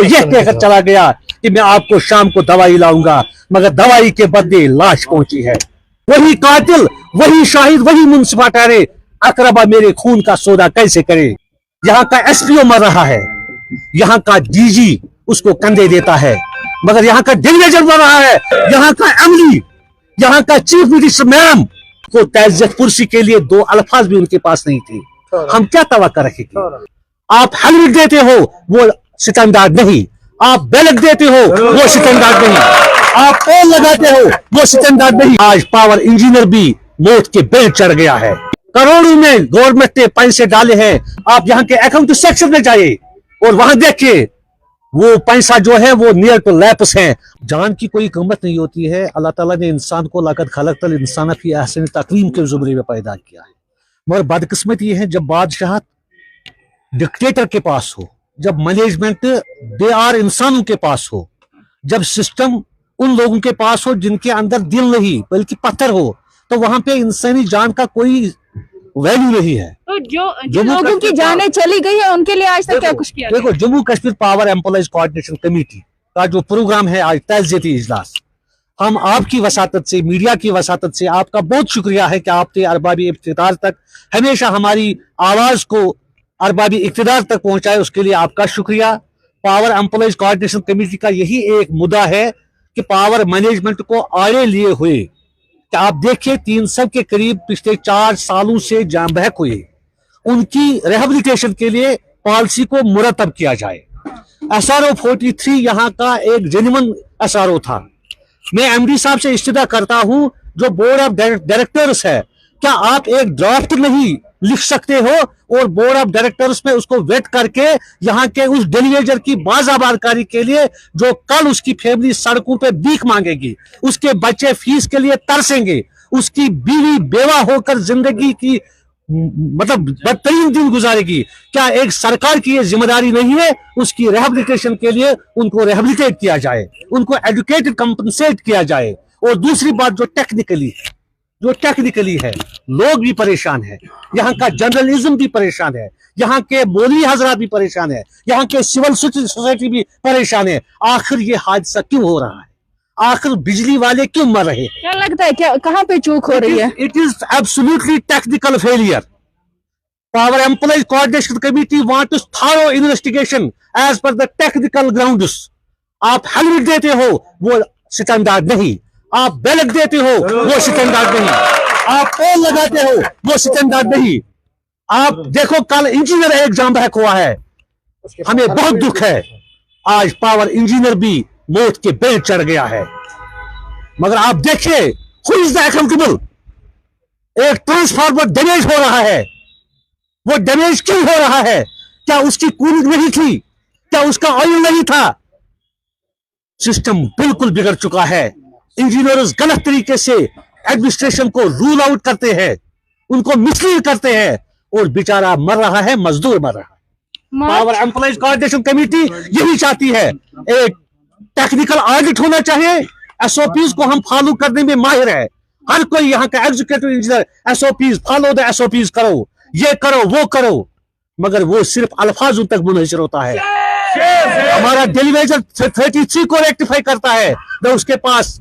वो यह कहकर चला गया कि मैं आपको शाम को दवाई लाऊंगा, मगर दवाई के बदले लाश पहुंची है। वही कातिल, वही शाहिद, वही मुंसिफा ठहरे, अकरबा मेरे खून का सौदा कैसे करे। यहाँ का एसपीओ मर रहा है, यहाँ का डीजी उसको कंधे देता है, मगर यहाँ का डिवीजन मर रहा है, यहाँ का एमडी, यहाँ का चीफ मिनिस्टर मैडम को तैज़ियत पुरसी के लिए दो अल्फाज भी उनके पास नहीं थे। हम क्या तवक्का रखेंगे। आप हेलमेट देते हो वो स्टैंडर्ड नहीं, आप बैलट देते हो वो स्टैंडर्ड नहीं, आप पोल लगाते हो वो स्टैंडर्ड नहीं। आज पावर इंजीनियर भी मौत के बेल्ट चढ़ गया है। करोड़ों में गवर्नमेंट ने पैसे डाले हैं। आप यहाँ के अकाउंट सेक्शन में जाइए और वहां देखिए वो पैसा जो है वो नियर टू लैप्स है। जान की कोई कीमत नहीं होती है। अल्लाह ताला ने इंसान को लक़द खलक़तल इंसान फी अहसन तक़वीम के ज़ुमरे में पैदा किया है, मगर बदकिस्मत ये है जब बादशाहत डिक्टेटर के पास हो, जब मैनेजमेंट बेआर इंसानों के पास हो, जब सिस्टम उन लोगों के पास हो जिनके अंदर दिल नहीं बल्कि पत्थर हो, तो वहां पे इंसानी जान का कोई वैल्यू नहीं है। तो जो लोगों की जानें चली गई है उनके लिए आज तक क्या कुछ किया? देखो, Jammu Kashmir power employees coordination committee का जो प्रोग्राम है आज तैज़ियती इजलास, हम आपकी वसातत से, मीडिया की वसातत से आपका बहुत शुक्रिया है कि आपने अरबाबी इक़्तिदार तक हमेशा हमारी आवाज को अरबाबी इक़्तिदार तक पहुंचाए, उसके लिए आपका शुक्रिया। पावर एम्प्लॉइज कोऑर्डिनेशन कमेटी का यही एक मुद्दा है कि पावर मैनेजमेंट को आड़े लिए हुए कि आप देखिए 300 के करीब पिछले 4 सालों से जाम बहक हुए, उनकी रिहेबिलिटेशन के लिए पॉलिसी को मुरतब किया जाए। SRO 43 यहाँ का एक जेन्युइन SRO था। मैं एमडी साहब से इस्तिदा करता हूं, जो बोर्ड ऑफ डायरेक्टर्स है, क्या आप एक ड्राफ्ट नहीं लिख सकते हो और बोर्ड ऑफ डायरेक्टर्स में उसको वेट करके यहाँ के उस डेलीवेजर की बाज़ाबारकारी के लिए जो कल उसकी फैमिली सड़कों पे भीख मांगेगी, उसके बच्चे फीस के लिए तरसेंगे, उसकी बीवी बेवा होकर जिंदगी की मतलब बदतरीन दिन गुजारेगी, क्या एक सरकार की ये जिम्मेदारी नहीं है उसकी रिहेबिलिटेशन के लिए उनको रिहेबिलिटेट किया जाए, उनको एजुकेटेड कंपनसेट किया जाए। और दूसरी बात जो टेक्निकली है, लोग भी परेशान है, यहाँ का जर्नलिज्म भी परेशान है, यहाँ के मौलवी हजरात भी परेशान है, यहाँ के सिविल सोसाइटी भी परेशान है। आखिर ये हादसा क्यों हो रहा है? आखिर बिजली वाले क्यों मर रहे हैं? क्या लगता है, क्या कहाँ पे चूक हो रही है? It is absolutely technical failure. Power employees coordination committee want thorough investigation as per the technical grounds. आप हेलमेट देते हो वो स्टैंडर्ड नहीं, आप बैलट देते हो वो स्टैंडर्ड नहीं, आप पोल लगाते हो वो स्टैंडर्ड नहीं। आप देखो कल इंजीनियर एक जाम बहक हुआ है, हमें बहुत दुख है। आज पावर इंजीनियर भी मौत के बेल्ट चढ़ गया है, मगर आप देखिए हु इज द अकाउंटेबल। एक ट्रांसफार्मर डैमेज हो रहा है, वो डैमेज क्यों हो रहा है? क्या उसकी कूलिंग नहीं थी? क्या उसका ऑयल नहीं था? सिस्टम बिल्कुल बिगड़ चुका है। इंजीनियर्स गलत तरीके से एडमिनिस्ट्रेशन को रूल आउट करते हैं, उनको मिसलीड करते हैं और बेचारा मर रहा है, मजदूर मर रहा है। पावर एम्प्लॉइज कोऑर्डिनेशन कमेटी यही चाहती है, एक टेक्निकल ऑडिट होना चाहिए। एसओपीज को हम फॉलो करने में माहिर है, हर कोई यहाँ का executive engineer SOPs follow the SOPs करो, ये करो वो करो, मगर वो सिर्फ अल्फाजों तक मुनहसर होता है। हमारा डेलीवेजर 33 को रेक्टिफाई करता है, न उसके पास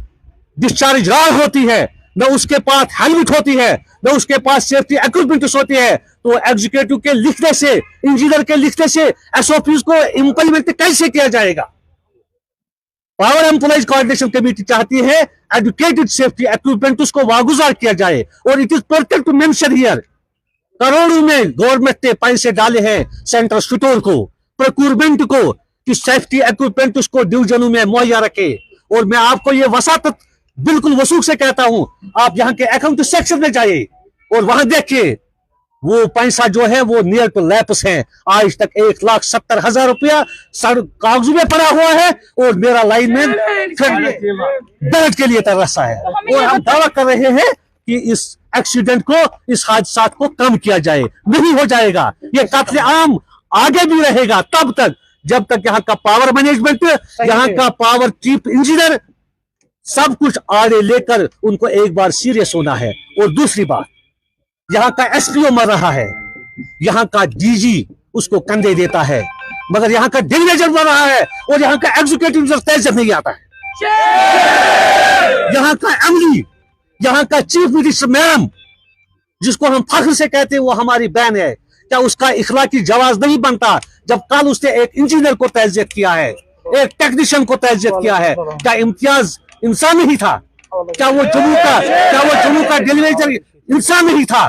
डिस्चार्ज रॉड होती है, न उसके पास हेलमेट होती है, न उसके पास सेफ्टी इक्विपमेंट्स होती है। तो एग्जीक्यूटिव के लिखने से, इंजीनियर के लिखने से एसओपीज को इंप्लीमेंट कैसे किया जाएगा? पावर एम्प्लॉइज कोऑर्डिनेशन कमेटी चाहती है एजुकेटेड सेफ्टी इक्विपमेंट उसको वागुजार किया जाए। और it is important to mention here, करोड़ों में गवर्नमेंट ने पैसे डाले हैं सेंट्रल स्टोर को, प्रोक्योरमेंट को, कि सेफ्टी इक्विपमेंट उसको डिवीजनों में मुहैया रखे। और मैं आपको ये वसातत बिल्कुल वसूख से कहता हूं, आप यहाँ के अकाउंट सेक्शन में जाइए और वहां देखिए वो पैसा जो है वो नियर टू लैप्स है। आज तक 1,70,000 रुपया कागजों में पड़ा हुआ है और मेरा लाइन में बैलेट के लिए तरसा है। और हम दावा कर रहे हैं कि इस एक्सीडेंट को, इस हादसा को कम किया जाए। नहीं हो जाएगा, ये कत्ले आम आगे भी रहेगा तब तक जब तक यहाँ का पावर मैनेजमेंट, यहाँ का पावर चीफ इंजीनियर सब कुछ आड़े लेकर उनको एक बार सीरियस होना है। और दूसरी बात, यहाँ का एसपीओ मर रहा है, यहाँ का डीजी उसको कंधे देता है, मगर यहाँ का डेलीवेजर बन रहा है और यहाँ का एग्जीक्यूटिव तैसे नहीं आता है। यहाँ का एमडी, यहाँ का चीफ मिनिस्टर मैम, जिसको हम फख्र से कहते हैं वो हमारी बहन है, क्या उसका इखलाकी जवाब नहीं बनता जब कल उसने एक इंजीनियर को तैज़ियत किया है, एक टेक्नीशियन को तैज़ियत किया है? क्या इम्तियाज इंसान नहीं था? क्या वो जम्मू का डेलीवेजर इंसान नहीं था?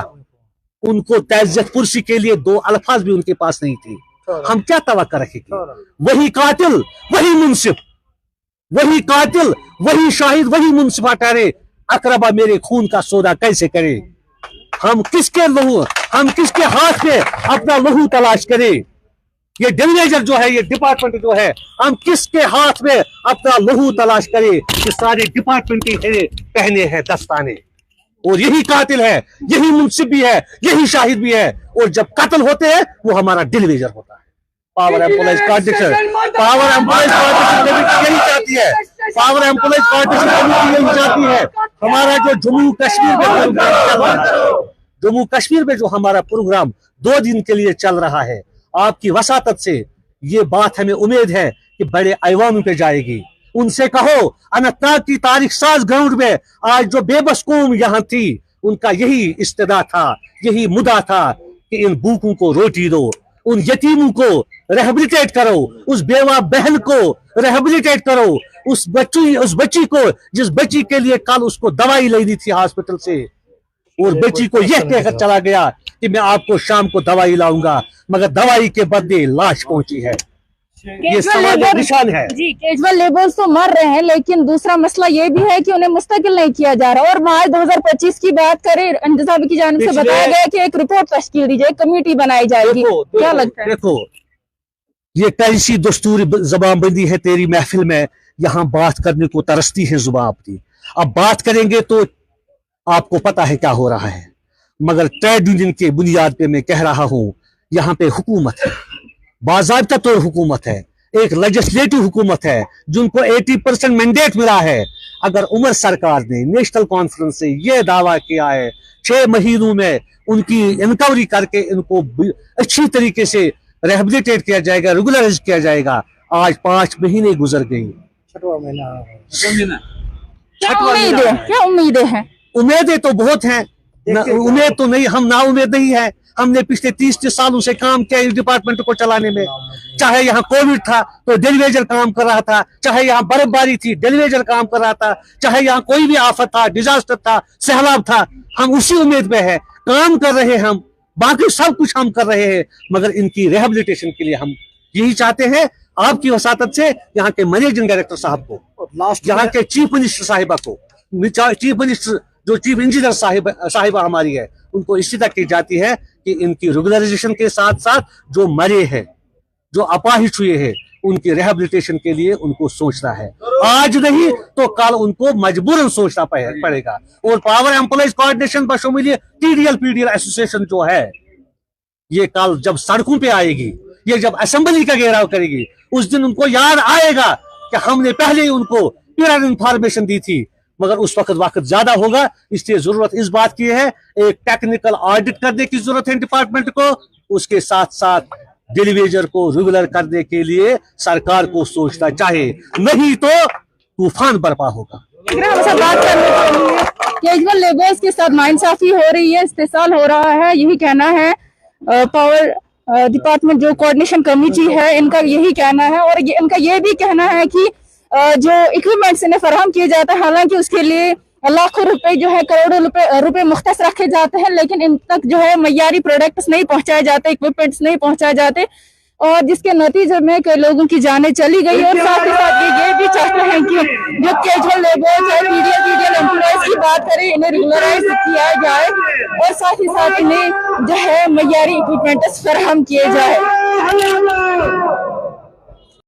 उनको तैज़ियत पुरसी के लिए दो अल्फाज भी उनके पास नहीं थी। हम क्या तवक्को रखेंगे? वही कातिल, वही मुंसिफ, वही कातिल, वही शाहिद, वही मुंसिफा ठहरे, अकरबा मेरे खून का सौदा कैसे करे? हम किसके हाथ में अपना लहू तलाश करें? ये डेलीवेजर जो है, ये डिपार्टमेंट जो है, हम किसके हाथ में अपना लहू तलाश करें? ये सारे डिपार्टमेंट के पहने हैं दस्ताने, और यही कातिल है, यही मुंसिफ भी है, यही शाहिद भी है, और जब कत्ल होते हैं वो हमारा डेलीवेजर होता है। पावर एम्प्लॉइज कोऑर्डिनेशन कमेटी यही चाहती है, पावर एम्प्लॉइज कोऑर्डिनेशन कमेटी यही चाहती है। हमारा जो जम्मू कश्मीर में प्रोग्राम चल रहा है, जम्मू कश्मीर में जो हमारा प्रोग्राम 2 दिन के लिए चल रहा है, आपकी वसातत से ये बात हमें उम्मीद है कि बड़े ऐवानों पे जाएगी। उनसे कहो अनंतनाग की तारीख साज ग्राउंड में आज जो बेबस कौम यहाँ थी, उनका यही इस्तिदा था, यही मुद्दा था कि इन भूखों को रोटी दो, उन यतीमों को रिहेबिलिटेट करो, उस बेवा बहन को रिहेबिलिटेट करो, उस बच्ची को जिस बच्ची के लिए कल उसको दवाई लेनी थी हॉस्पिटल से, और बच्ची को यह कहकर चला गया कि मैं आपको शाम को दवाई लाऊंगा, मगर दवाई के बदले लाश पहुंची है। ये समाज निशान है जी। कैजुअल लेबर्स तो मर रहे हैं, लेकिन दूसरा मसला ये भी है कि उन्हें मुस्तकिल नहीं किया जा रहा। और मार्च 2025 की बात करें, अंजुम साहब की जानिब से बताया गया कि एक रिपोर्ट तश्कील दी जाए, कमेटी बनाई जाएगी। क्या लगता है? देखो, ये कैसी दस्तूरी जबानबंदी है तेरी महफिल में, यहाँ बात करने को तरसती है जुबान अपनी। अब बात करेंगे तो आपको पता है क्या हो रहा है, मगर ट्रेड यूनियन के बुनियाद पे मैं कह रहा हूँ, यहाँ पे हुकूमत है, बाज़ाब्ता तौर हुकूमत है, एक लेजिस्लेटिव हुकूमत है, जिनको 80% मैंडेट मिला है। अगर उमर सरकार ने नेशनल कॉन्फ्रेंस से यह दावा किया है 6 महीनों में उनकी इंक्वायरी करके इनको अच्छी तरीके से रिहेबिलिटेट किया जाएगा, रेगुलराइज किया जाएगा, आज 5 महीने गुजर गई। क्या उम्मीदें हैं? उम्मीदें तो बहुत हैं, उम्मीद तो नहीं, हम ना उम्मीद नहीं है। हमने पिछले 30 सालों से काम किया इस डिपार्टमेंट को चलाने में। चाहे यहाँ कोविड था तो डेलीवेजर काम कर रहा था, चाहे यहाँ बर्फबारी थी डेलीवेजर काम कर रहा था, चाहे यहाँ कोई भी आफत था, डिजास्टर था, सैलाब था, हम उसी उम्मीद में है, काम कर रहे हैं हम, बाकी सब कुछ हम कर रहे हैं, मगर इनकी रिहेबिलिटेशन के लिए हम यही चाहते हैं आपकी वसातत से यहाँ के मैनेजिंग डायरेक्टर साहब को, यहाँ के चीफ मिनिस्टर साहिबा को, चीफ मिनिस्टर जो चीफ इंजीनियर साहिबा हमारी है, उनको इसी तक की जाती है कि इनकी रेगुलराइजेशन के साथ साथ जो मरे हैं, जो अपाहिज हुए हैं, उनकी रिहेबिलिटेशन के लिए उनको सोचना है। आज नहीं तो कल उनको मजबूरन सोचना पड़ेगा। और पावर एम्प्लॉइज कोऑर्डिनेशन बशमूलियत TDL PDL एसोसिएशन जो है, ये कल जब सड़कों पे आएगी, ये जब असेंबली का घेराव करेगी, उस दिन उनको याद आएगा कि हमने पहले ही उनको क्लियर इंफॉर्मेशन दी थी, मगर उस वक्त ज्यादा होगा। इसलिए जरूरत इस बात की है, एक टेक्निकल ऑडिट करने की जरूरत है डिपार्टमेंट को, उसके साथ साथ डेलीवेजर को रेगुलर करने के लिए सरकार को सोचना चाहिए, नहीं तो तूफान बर्पा होगा। कैजुअल लेबर्स के साथ नाइंसाफी हो रही है, इस्तेसाल हो रहा है, यही कहना है पावर डिपार्टमेंट जो कोऑर्डिनेशन कमेटी है, इनका यही कहना है। और इनका ये भी कहना है कि जो इक्विपमेंट्स इन्हें फराहम किए जाते हैं, हालांकि उसके लिए लाखों रुपए जो है, करोड़ों रुपए मुख्तस रखे जाते हैं, लेकिन इन तक जो है मयारी प्रोडक्ट्स नहीं पहुंचाए जाते, इक्विपमेंट्स नहीं पहुंचाए जाते, और जिसके नतीजे में कई लोगों की जानें चली गई। और साथ ही साथ ये भी चाहते हैं कि जो कैजुअल लेबर्स है, PDL एम्प्लॉयज की बात करें, इन्हें रेगुलराइज किया जाए, और साथ ही साथ इन्हें जो है मयारी इक्विपमेंट्स फराहम किए जाए।